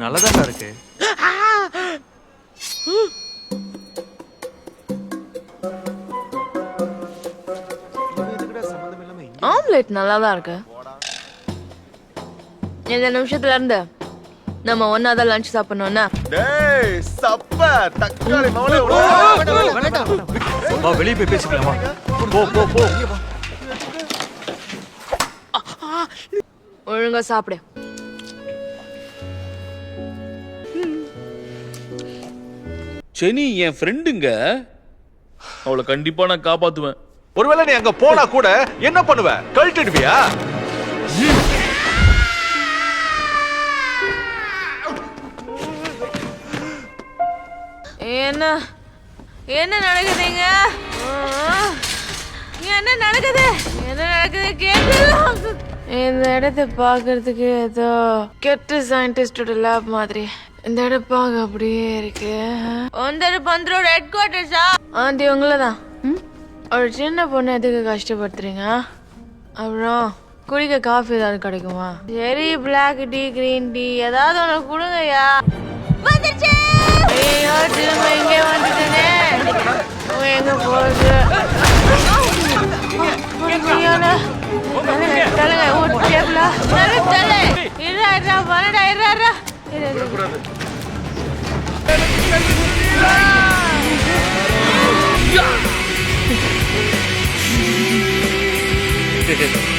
நல்லதாடா இருக்கு. ஆம்லெட் நல்லா தான் இருக்கு. இந்த நிமிஷத்துல இருந்து நம்ம ஒன்னாதான் லஞ்ச் சாப்பிடணும்னா டேய் சப்ப தக்காளி மவளே வா வெளிய போய் பேசிக்கலாம் வா. போ போ போ. ஒழுங்கா சாப்பிடு. செனி என் ஃப்ரெண்டுங்க, அவளை கண்டிப்பா நான் காப்பாத்துவேன். ஒருவேளை நீ அங்க போனா கூட என்ன பண்ணுவ? கழட்டிடுவியா? என்ன என்ன நடக்குதுங்க? என்ன நடக்குது? என்ன நடக்குது கேட்கலாம். இந்த இடத்தை பார்க்கறதுக்கு ஏதோ கெட்ட சயின்டிஸ்டோட லேப் மாதிரி. இந்த இடம் பார்க்க அப்படியே இருக்கு. பந்தரோட ஹெட் குவார்டர்ஸா? ஆண்டி உங்களை தான். ஒரு சின்ன பொண்ணு எதுக்கு கஷ்டப்படுத்துறீங்க? அப்புறம் குடிக்க காஃபி ஏதாவது கிடைக்குமா? சரி, பிளாக் டீ, கிரீன் டீ ஏதாவது ஒன்று கொடுங்கய்யா. வந்துருச்சு. ஐயோ, திரும்ப இங்கே வந்துட்டேனே. எங்க போகுது? தலைங்க ஒரு டேபிள தலை. இருடா பண்ணடா இருடா. Yeah.